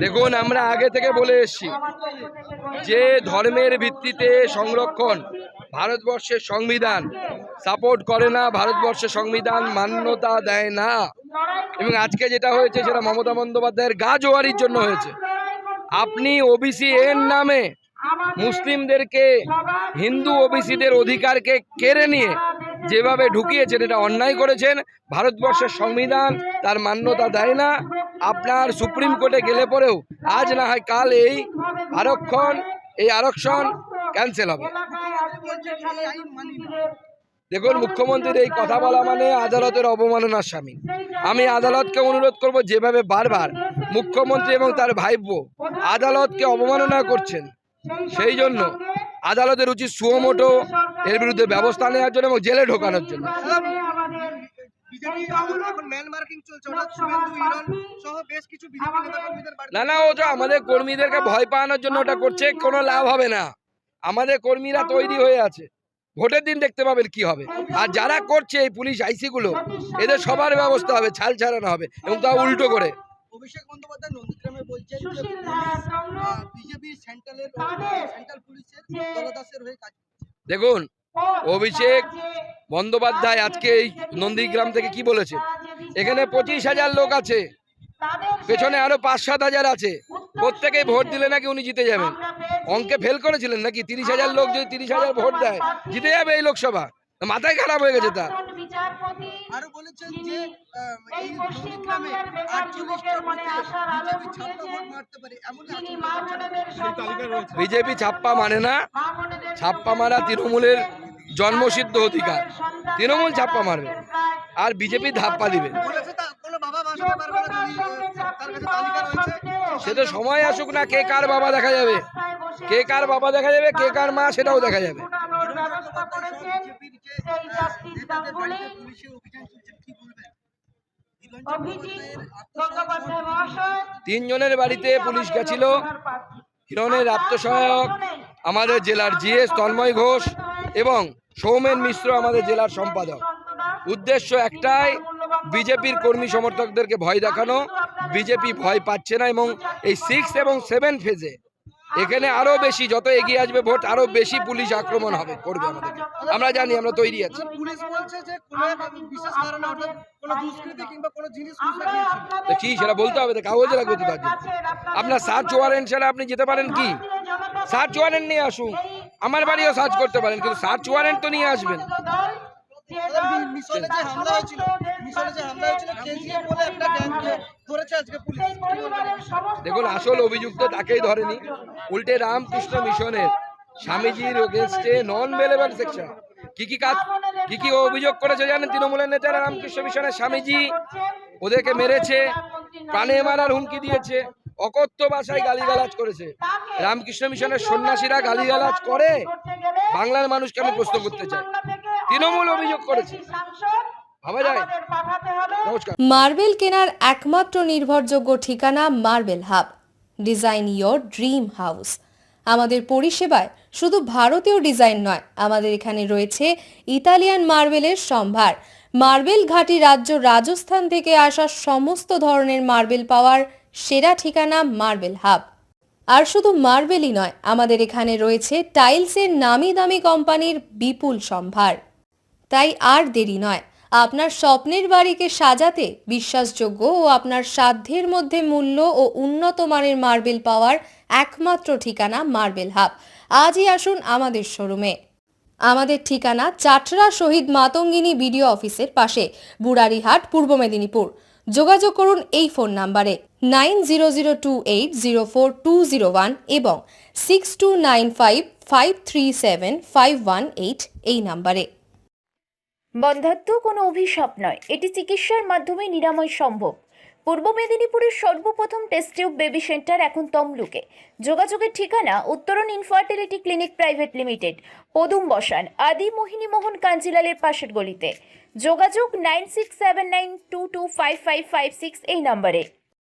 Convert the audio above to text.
দেখুন, আমরা আগে থেকে বলে এসেছি যে ধর্মের ভিত্তিতে সংরক্ষণ ভারতবর্ষের সংবিধান সাপোর্ট করে না, ভারতবর্ষের সংবিধান মান্যতা দেয় না। এবং আজকে যেটা হয়েছে সেটা মমতা বন্দ্যোপাধ্যায়ের গা জোয়ারির জন্য হয়েছে। আপনি ওবিসি এর নামে মুসলিমদেরকে, হিন্দু ওবিসিদের অধিকারকে কেড়ে নিয়ে যেভাবে ঢুকিয়েছেন, এটা অন্যায় করেছেন। ভারতবর্ষের সংবিধান তার মান্যতা দেয় না। আপনার সুপ্রিম কোর্টে গেলে পরেও আজ না হয় কাল এই আরক্ষণ ক্যান্সেল হবে। দেখুন, মুখ্যমন্ত্রীর এই কথা বলা মানে আদালতের অবমাননার শামিল। আমি আদালতকে অনুরোধ করব, যেভাবে বারবার মুখ্যমন্ত্রী এবং তার ভাইপো আদালতকে অবমাননা করছেন, সেই জন্য আদালতের উচিত সুমোটো এর বিরুদ্ধে ব্যবস্থা নেওয়ার জন্য এবং জেলে ঢোকানোর জন্য। না, ওটা আমাদের কর্মীদেরকে ভয় পাওয়ানোর জন্য ওটা করছে, কোনো লাভ হবে না। আমাদের কর্মীরা তৈরি হয়ে আছে, ভোটের দিন দেখতে পাবেন কি হবে। আর যারা করছে এই পুলিশ আইসি গুলো, এদের সবার ব্যবস্থা হবে, ছাল ছাড়ানো হবে, এবং তা উল্টো করে। অভিষেক বন্দ্যোপাধ্যায় নন্দীগ্রামে বলছেন যে বিজেপির সেন্ট্রাল পুলিশের দলদাসের হয়ে কাজ করছে। দেখুন, অভিষেক বন্দ্যোপাধ্যায় আজকে এই নন্দীগ্রাম থেকে কি বলেছে, এখানে 25,000 লোক আছে, পেছনে আরো 5-7 হাজার আছে, প্রত্যেকেই ভোট দিলে নাকি উনি জিতে যাবেন। অঙ্কে ফেল করেছিলেন নাকি? 30,000 লোক যদি 30,000 ভোট দেয়, জিতে যাবে এই লোকসভা? মাথায় খারাপ হয়ে গেছে তার। আরো বলেছেন যে এই নন্দীগ্রামে 48টা বুথে বিজেপি ছাপ্পা ভোট মারতে পারে, এমন বিজেপি ছাপ্পা মানে না। ছাপ্পা মারা তৃণমূলের জন্মসিদ্ধ অধিকার। তৃণমূল ছাপ্পা মারবে আর বিজেপি ধাপ্পা দিবে। সেটা সময় আসুক না, কে কার বাবা দেখা যাবে, কে কার বাবা দেখা যাবে, কে কার মা সেটাও দেখা যাবে। 3 জনের বাড়িতে পুলিশ গেছিল। হিরণের আত্মসহায়ক আমাদের জেলার জিএস তন্ময় ঘোষ এবং সৌমেন মিশ্র আমাদের জেলার সম্পাদক। উদ্দেশ্য একটাই, বিজেপির কর্মী সমর্থকদেরকে ভয় দেখানো। বিজেপি ভয় পাচ্ছে না, এবং এই 6 এবং 7 ফেজে এখানে আরো বেশি, যত এগিয়ে আসবে ভোট, আরো বেশি পুলিশ আক্রমণ করবে আমাদেরকে। আমরা জানি, আমরা তৈরি আছি। কি সেটা বলতে হবে, কাগজে রাখবে তো তার জন্য। আপনার সার্চ ওয়ারেন্ট ছাড়া আপনি যেতে পারেন কি? সার্চ ওয়ারেন্ট নিয়ে আসুন, আমার বাড়িও সার্চ করতে পারেন, কিন্তু সার্চ ওয়ারেন্ট তো নিয়ে আসবেন। দেখুন, আসল অভিযুক্ত তাকেই ধরেনি, উল্টে রামকৃষ্ণ মিশনের স্বামীজির এগেইনস্টে নন বেলেবল সেকশন কি অভিযোগ করেছে জানেন? তৃণমূলের নেতারা রামকৃষ্ণ মিশনের স্বামীজি ওদেরকে মেরেছে, প্রাণে মারার হুমকি দিয়েছে, অকথ্য ভাষায় গালিগালাজ করেছে। রামকৃষ্ণ মিশনের সন্ন্যাসীরা গালিগালাজ করে? বাংলার মানুষকে আমি প্রশ্ন করতে চাই। তৃণমূল অভিযোগ করেছে, ভাবা যায়? নমস্কার। মার্বেল কেনার একমাত্র নির্ভরযোগ্য ঠিকানা marble hub. Design your dream house. আমাদের পরিষেবায় শুধু ভারতীয় ডিজাইন নয়, আমাদের এখানে রয়েছে ইতালিয়ান মার্বেলের সম্ভার। মার্বেল ঘাঁটি রাজ্য রাজস্থান থেকে আসা সমস্ত ধরনের মার্বেল পাওয়ার সেরা ঠিকানা মার্বেল হাব। আর শুধু মার্বেলই নয়, আমাদের এখানে রয়েছে টাইলসের নামি দামি কোম্পানির বিপুল সম্ভার। তাই আর দেরি নয়, আপনার স্বপ্নের বাড়িকে সাজাতে বিশ্বাসযোগ্য ও আপনার সাধ্যের মধ্যে মূল্য ও উন্নত মানের মার্বেল পাওয়ার একমাত্র ঠিকানা মার্বেল হাব। আজই আসুন আমাদের শোরুমে। আমাদের ঠিকানা চাটরা শহীদ মাতঙ্গিনী বিডিও অফিসের পাশে, বুড়ারিহাট, পূর্ব মেদিনীপুর। যোগাযোগ করুন এই ফোন নাম্বারে 9002804201 এবং 6295537518 এই নাম্বারে। বন্ধ্যাত্ব কোনো অভিশাপ নয়, এটি চিকিৎসার মাধ্যমে নিরাময় সম্ভব। পূর্ব মেদিনীপুরের সর্বপ্রথম টেস্ট টিউব বেবি সেন্টার এখন তমলুকে। যোগাযোগের ঠিকানা উত্তরণ ইনফার্টিলিটি ক্লিনিক প্রাইভেট লিমিটেড, পদুম বসান, আদি মোহিনী মোহন কাঞ্জিলালের পাশের গলিতে। যোগাযোগ 9679225556 এই নাম্বারে।